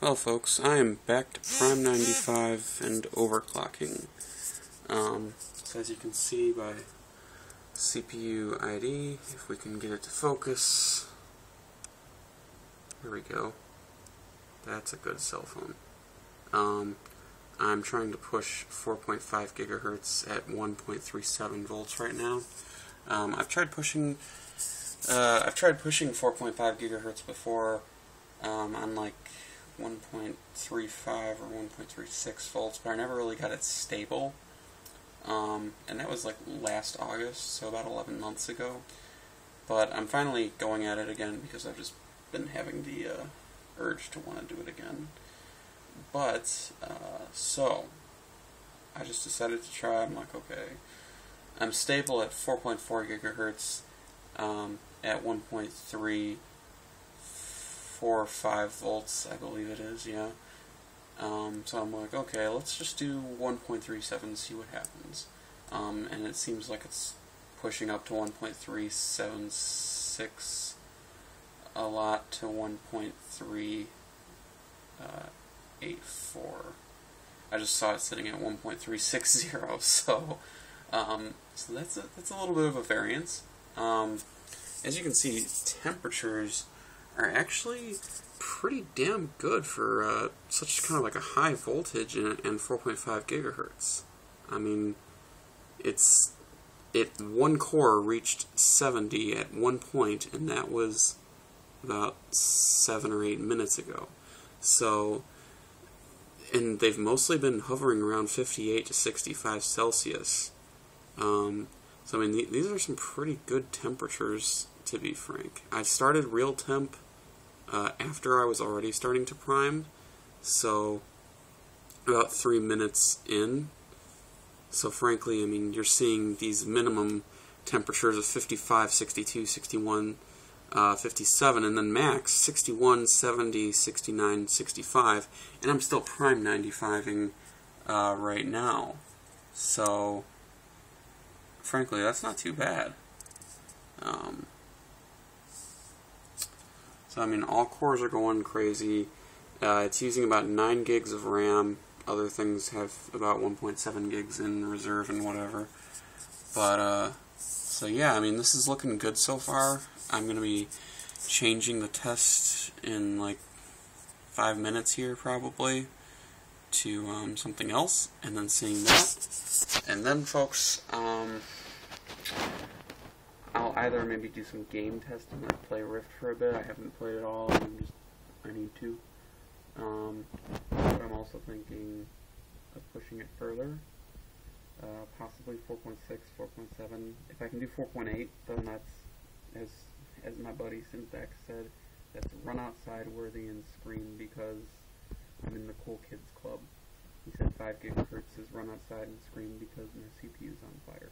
Well folks, I am back to Prime 95 and overclocking. So as you can see by CPU ID, if we can get it to focus, here we go. That's a good cell phone. I'm trying to push 4.5 gigahertz at 1.37 volts right now. I've tried pushing 4.5 gigahertz before on like 1.35 or 1.36 volts, but I never really got it stable. And that was like last August, so about 11 months ago. But I'm finally going at it again because I've just been having the urge to want to do it again. But, so, I just decided to try. I'm like, okay, I'm stable at 4.4 gigahertz at 1.345 volts, I believe it is, yeah. So I'm like, okay, let's just do 1.37 and see what happens. And it seems like it's pushing up to 1.376 a lot to 1.384. I just saw it sitting at 1.360, so that's a little bit of a variance. As you can see, temperatures are actually pretty damn good for such kind of like a high voltage and 4.5 gigahertz. I mean, one core reached 70 at one point, and that was about 7 or 8 minutes ago. So, and they've mostly been hovering around 58 to 65 Celsius. So I mean, these are some pretty good temperatures, to be frank. I started real temp after I was already starting to prime, so about 3 minutes in. So frankly, I mean, you're seeing these minimum temperatures of 55, 62, 61, 57, and then max 61, 70, 69, 65, and I'm still prime 95ing right now. So frankly, that's not too bad. So I mean, all cores are going crazy. It's using about 9 gigs of RAM. Other things have about 1.7 gigs in reserve and whatever. But so yeah, I mean, this is looking good so far. I'm going to be changing the test in like 5 minutes here probably to something else, and then seeing that. And then folks, I'll either maybe do some game testing, like play Rift for a bit. I haven't played it all, and I need to. But I'm also thinking of pushing it further. Possibly 4.6, 4.7. If I can do 4.8, then that's, as my buddy Syntax said, that's run outside worthy and scream because I'm in the cool kids club. He said 5 gigahertz is run outside and scream because my CPU's on fire.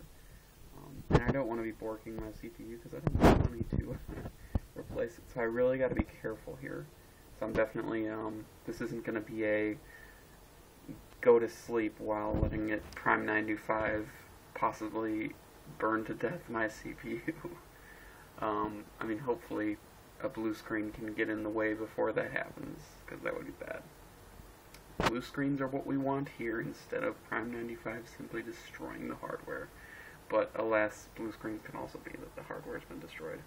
And I don't want to be borking my CPU because I don't have money to replace it, so I really got to be careful here. So I'm definitely, this isn't going to be a go to sleep while letting it Prime 95 possibly burn to death my CPU. I mean, hopefully a blue screen can get in the way before that happens, because that would be bad. Blue screens are what we want here instead of Prime 95 simply destroying the hardware. But alas, blue screens can also be that the hardware's been destroyed.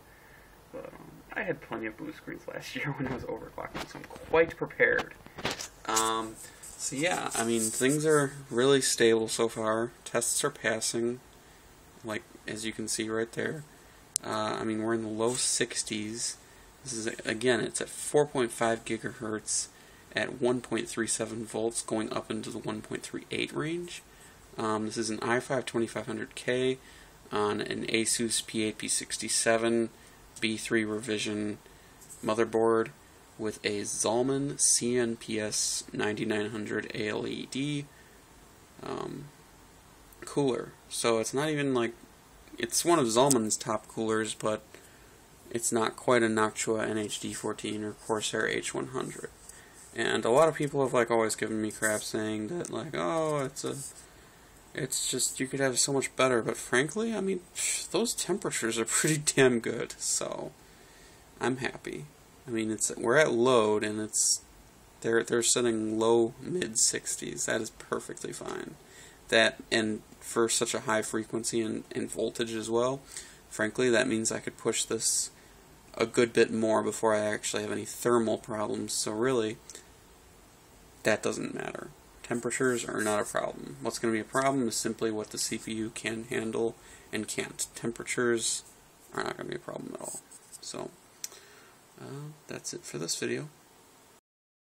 But I had plenty of blue screens last year when I was overclocking, so I'm quite prepared. So yeah, I mean, things are really stable so far. Tests are passing, like as you can see right there. I mean, we're in the low 60s. This is, again, it's at 4.5 gigahertz at 1.37 volts, going up into the 1.38 range. This is an i5-2500K on an Asus P8P67 B3 revision motherboard with a Zalman CNPS 9900 ALED cooler. So it's not even like, it's one of Zalman's top coolers, but it's not quite a Noctua NHD14 or Corsair H100. And a lot of people have like always given me crap saying that like, oh, it's just, you could have so much better, but frankly, I mean, those temperatures are pretty damn good, so I'm happy. I mean, we're at load, and They're setting low mid 60s. That is perfectly fine. That, and for such a high frequency and voltage as well, frankly, that means I could push this a good bit more before I actually have any thermal problems. So really, that doesn't matter. Temperatures are not a problem. What's going to be a problem is simply what the CPU can handle and can't. Temperatures are not going to be a problem at all. So, that's it for this video.